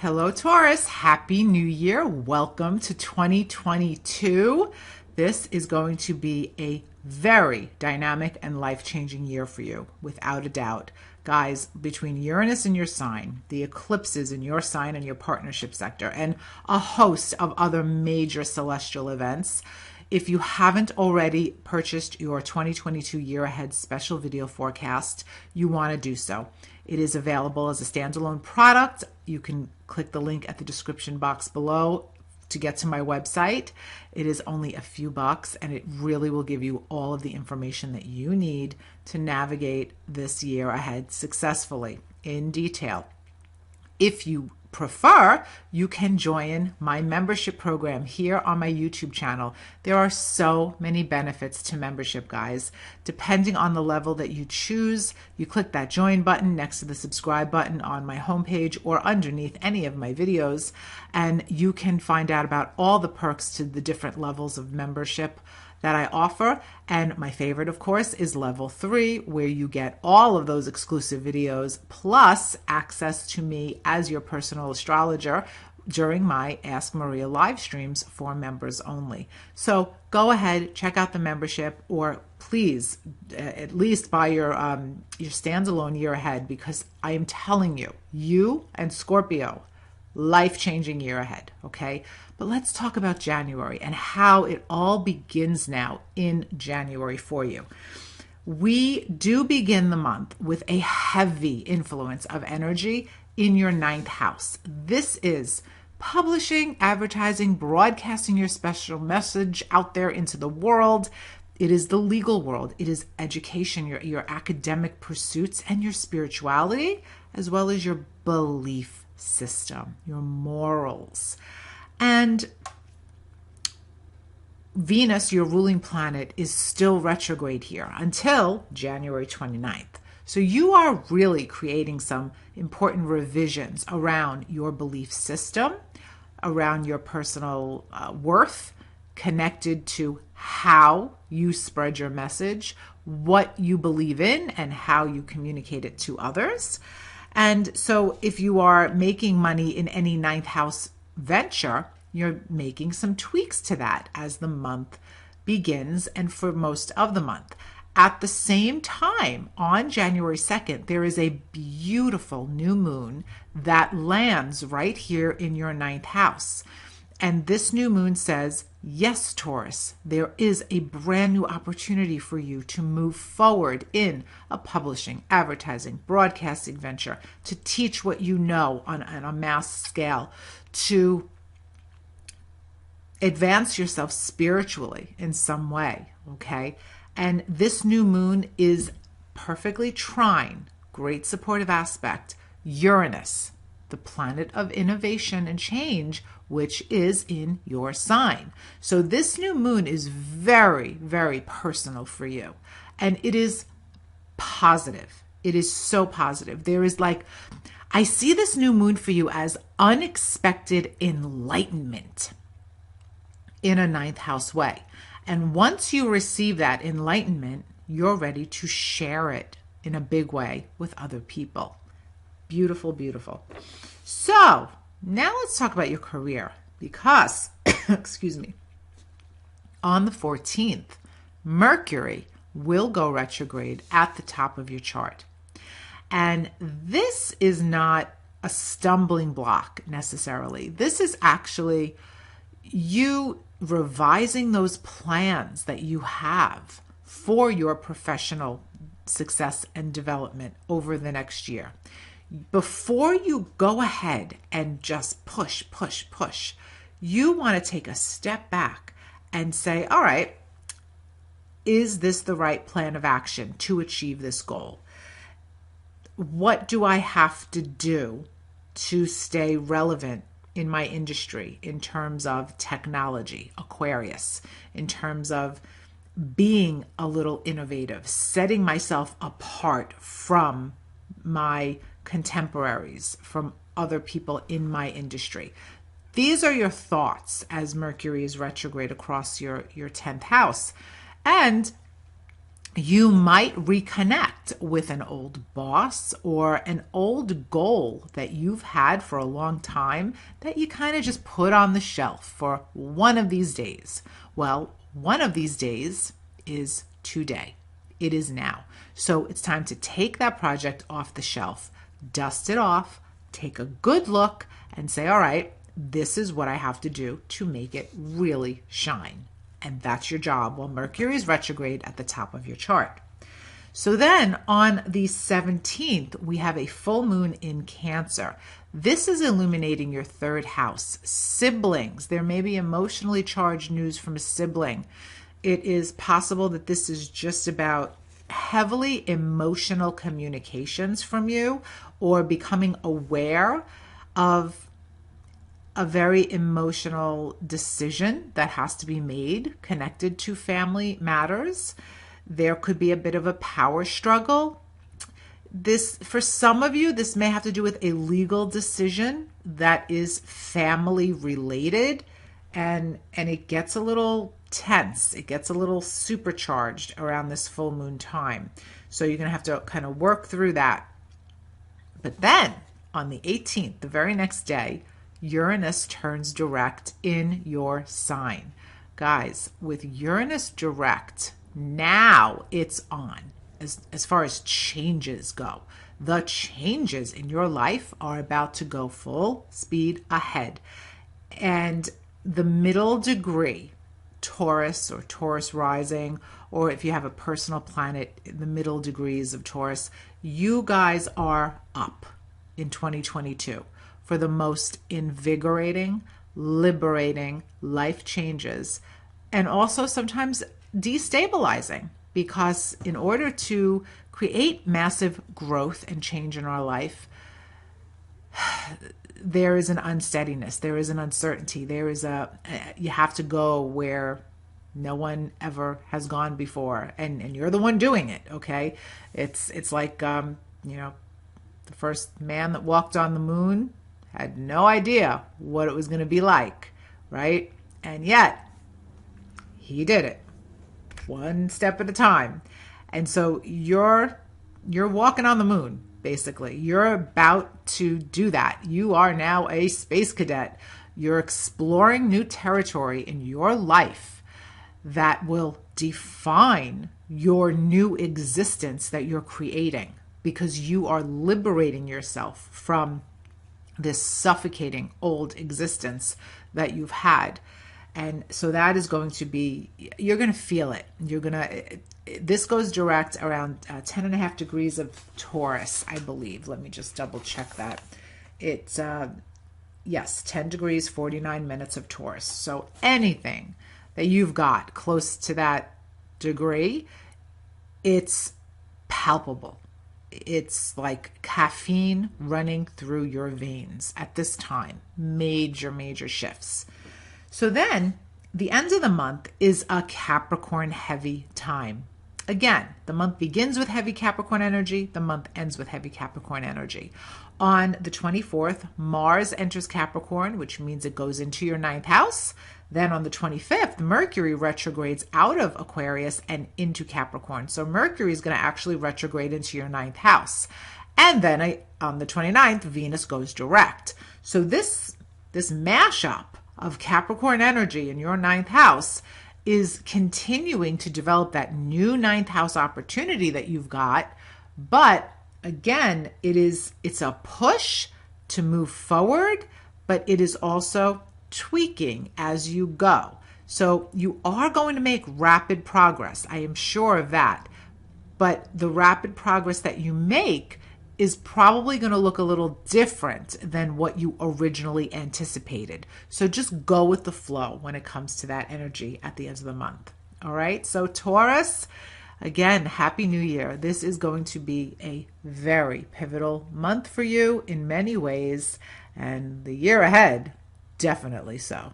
Hello, Taurus. Happy New Year. Welcome to 2022. This is going to be a very dynamic and life-changing year for you, without a doubt. Guys, between Uranus in your sign, the eclipses in your sign and your partnership sector, and a host of other major celestial events, if you haven't already purchased your 2022 year ahead special video forecast, you want to do so. It is available as a standalone product. You can click the link at the description box below to get to my website. It is only a few bucks, and it really will give you all of the information that you need to navigate this year ahead successfully in detail. If you prefer, you can join my membership program here on my YouTube channel. There are so many benefits to membership, guys. Depending on the level that you choose, you click that join button next to the subscribe button on my homepage or underneath any of my videos, and you can find out about all the perks to the different levels of membership that I offer. And my favorite, of course, is level 3, where you get all of those exclusive videos plus access to me as your personal astrologer during my Ask Maria live streams for members only. So go ahead, check out the membership, or please at least buy your standalone year ahead, because I am telling you, you and Scorpio, life-changing year ahead, okay? But let's talk about January and how it all begins now in January for you. We do begin the month with a heavy influence of energy in your 9th house. This is publishing, advertising, broadcasting your special message out there into the world. It is the legal world. It is education, your academic pursuits, and your spirituality, as well as your belief system, your morals. And Venus, your ruling planet, is still retrograde here until January 29th. So you are really creating some important revisions around your belief system, around your personal worth, connected to how you spread your message, what you believe in, and how you communicate it to others. And so if you are making money in any 9th house venture, you're making some tweaks to that as the month begins and for most of the month. At the same time, on January 2nd, there is a beautiful new moon that lands right here in your 9th house. And this new moon says, yes, Taurus, there is a brand new opportunity for you to move forward in a publishing, advertising, broadcasting venture, to teach what you know on a mass scale, to advance yourself spiritually in some way, okay? And this new moon is perfectly trine, great supportive aspect, Uranus, the planet of innovation and change, which is in your sign. So this new moon is very, very personal for you. And it is positive. It is so positive. There is I see this new moon for you as unexpected enlightenment in a 9th house way. And once you receive that enlightenment, you're ready to share it in a big way with other people. Beautiful, beautiful. So now let's talk about your career, because, excuse me, on the 14th, Mercury will go retrograde at the top of your chart. And this is not a stumbling block necessarily. This is actually you revising those plans that you have for your professional success and development over the next year. Before you go ahead and just push, you want to take a step back and say, all right, is this the right plan of action to achieve this goal? What do I have to do to stay relevant in my industry in terms of technology, Aquarius, in terms of being a little innovative, setting myself apart from my contemporaries, from other people in my industry? These are your thoughts as Mercury is retrograde across your 10th house. And You might reconnect with an old boss or an old goal that you've had for a long time that you kind of just put on the shelf for one of these days. Well, one of these days is today. It is now. So it's time to take that project off the shelf, dust it off, take a good look, and say, all right, this is what I have to do to make it really shine. And that's your job while Mercury is retrograde at the top of your chart. So then on the 17th, we have a full moon in Cancer. This is illuminating your third house. Siblings. There may be emotionally charged news from a sibling. It is possible that this is just about heavily emotional communications from you, or becoming aware of a very emotional decision that has to be made connected to family matters. There could be a bit of a power struggle. This, for some of you, this may have to do with a legal decision that is family related, and it gets a little tense. It gets a little supercharged around this full moon time. So you're going to have to kind of work through that. But then on the 18th, the very next day, Uranus turns direct in your sign. Guys, with Uranus direct, now it's on as far as changes go. The changes in your life are about to go full speed ahead. And the middle degree, Taurus or Taurus rising, or if you have a personal planet in the middle degrees of Taurus, you guys are up in 2022 for the most invigorating, liberating life changes, and also sometimes destabilizing, because in order to create massive growth and change in our life, there is an unsteadiness, there is an uncertainty, you have to go where no one ever has gone before, and you're the one doing it, okay? It's like, the first man that walked on the moon had no idea what it was going to be like, right? And yet, he did it, one step at a time. And so you're walking on the moon, basically. You're about to do that. You are now a space cadet. You're exploring new territory in your life that will define your new existence that you're creating, because you are liberating yourself from this suffocating old existence that you've had. And so that is going to be, you're going to feel it. This goes direct around 10 and a half degrees of Taurus, I believe. Let me just double check that. It's, yes, 10 degrees, 49 minutes of Taurus. So anything that you've got close to that degree, it's palpable. It's like caffeine running through your veins at this time. Major, major shifts. So then the end of the month is a Capricorn heavy time. Again, the month begins with heavy Capricorn energy. The month ends with heavy Capricorn energy. On the 24th, Mars enters Capricorn, which means it goes into your 9th house. Then on the 25th, Mercury retrogrades out of Aquarius and into Capricorn. So Mercury is going to actually retrograde into your 9th house. And then on the 29th, Venus goes direct. So this mashup of Capricorn energy in your 9th house is continuing to develop that new 9th house opportunity that you've got. But again, it's a push to move forward, but it is also tweaking as you go. So you are going to make rapid progress. I am sure of that. But the rapid progress that you make is probably going to look a little different than what you originally anticipated. So just go with the flow when it comes to that energy at the end of the month. All right. So Taurus, again, Happy New Year. This is going to be a very pivotal month for you in many ways, and the year ahead, definitely so.